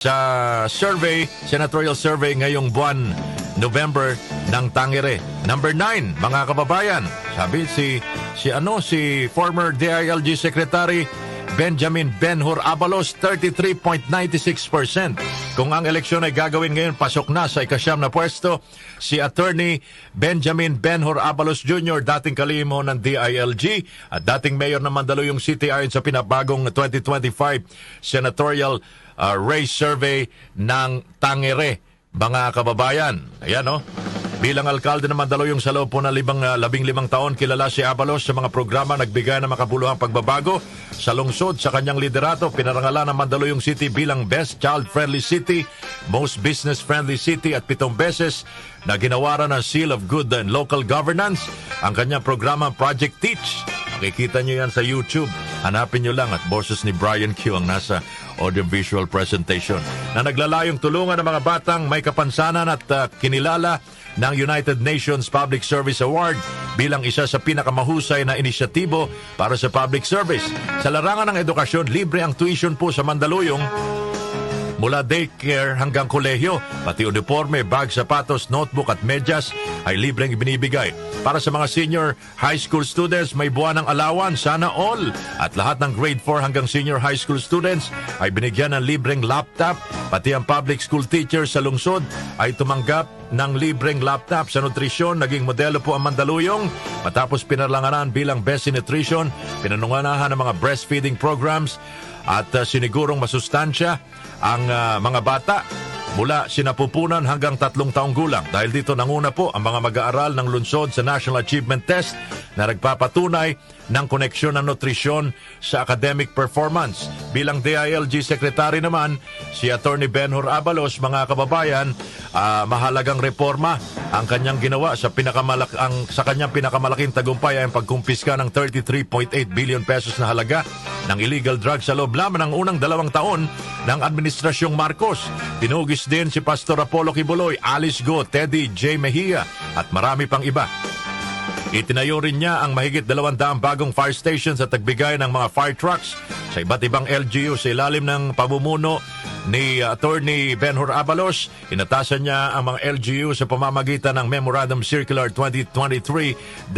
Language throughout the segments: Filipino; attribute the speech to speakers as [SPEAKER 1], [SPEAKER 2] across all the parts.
[SPEAKER 1] Sa survey, senatorial survey ngayong buwan November ng Tangere. Number 9, mga kababayan. Sabi si former DILG Secretary Benjamin Ben-Hur Abalos, 33.96%. Kung ang eleksyon ay gagawin ngayon, pasok na sa ikasyam na pwesto si Attorney Benjamin Ben-Hur Abalos Jr., dating kalimo ng DILG at dating mayor ng Mandaluyong City ayon sa pinabagong 2025 senatorial race survey ng Tangere, mga kababayan. Ayan, no? Bilang alkalde ng Mandaluyong sa loob po ng 15 taon, kilala si Abalos sa mga programa nagbigay ng makabuluhang pagbabago sa lungsod. Sa kanyang liderato, pinarangalan ng Mandaluyong City bilang Best Child-Friendly City, Most Business-Friendly City at 7 beses na ginawaran ng Seal of Good and Local Governance ang kanyang programa Project Teach. Makikita nyo yan sa YouTube. Hanapin nyo lang at boses ni Brian Q ang nasa audiovisual presentation na naglalayong tulungan ng mga batang may kapansanan at kinilala ng United Nations Public Service Award bilang isa sa pinakamahusay na inisyatibo para sa public service. Sa larangan ng edukasyon, libre ang tuition po sa Mandaluyong mula daycare hanggang kolehiyo, pati uniforme, bag, sapatos, notebook at medyas ay libreng ibinibigay. Para sa mga senior high school students, may buwan ng allowance, sana all. At lahat ng grade 4 hanggang senior high school students ay binigyan ng libreng laptop. Pati ang public school teachers sa lungsod ay tumanggap ng libreng laptop. Sa nutrisyon, naging modelo po ang Mandaluyong. Matapos pinalanganan bilang Best in Nutrition, pinanunganahan ng mga breastfeeding programs at sinigurong masustansya ang mga bata mula sinapupunan hanggang 3 taong gulang. Dahil dito nanguna po ang mga mag-aaral ng lungsod sa National Achievement Test na nagpapatunay ng koneksyon ng nutrisyon sa academic performance. Bilang DILG Secretary naman, si Attorney Ben-Hur Abalos, mga kababayan, mahalagang reforma ang kanyang ginawa sa kanyang pinakamalaking tagumpay ay ang pagkumpiska ng 33.8 billion pesos na halaga ng illegal drugs sa loob lamang ng unang 2 taon ng Administrasyong Marcos. Tinugis din si Pastor Apollo Kibuloy, Alice Go, Teddy J. Mejia at marami pang iba. Itinayo rin niya ang mahigit 200 bagong fire stations at nagbigay ng mga fire trucks sa iba't ibang LGU sa ilalim ng pamumuno ni Attorney Ben-Hur Abalos. Inatasan niya ang mga LGU sa pamamagitan ng Memorandum Circular 2023-045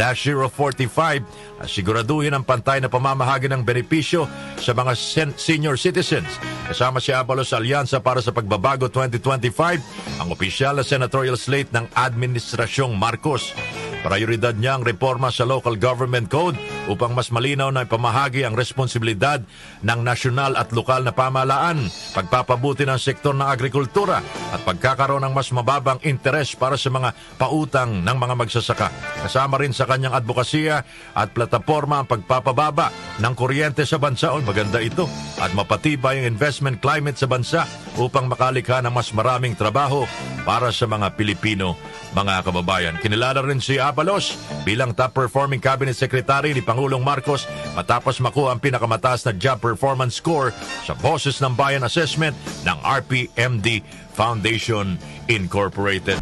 [SPEAKER 1] na siguraduhin ang pantay na pamamahagi ng benepisyo sa mga senior citizens. Kasama si Abalos sa Alyansa para sa Pagbabago 2025, ang opisyal na senatorial slate ng Administrasyong Marcos. Prioridad niya ang reforma sa Local Government Code upang mas malinaw na ipamahagi ang responsibilidad ng nasyonal at lokal na pamahalaan, pagpapabuti ng sektor ng agrikultura at pagkakaroon ng mas mababang interes para sa mga pautang ng mga magsasaka. Kasama rin sa kanyang advokasya at plataforma ang pagpapababa ng kuryente sa bansa. Maganda ito. At mapatibay ang investment climate sa bansa upang makalikha ng mas maraming trabaho para sa mga Pilipino, mga kababayan. Kinilala rin si Abalos bilang top-performing cabinet secretary ni Pangulong Marcos matapos makuha ang pinakamataas na job performance score sa Boses ng Bayan Assessment ng RPMD Foundation Incorporated.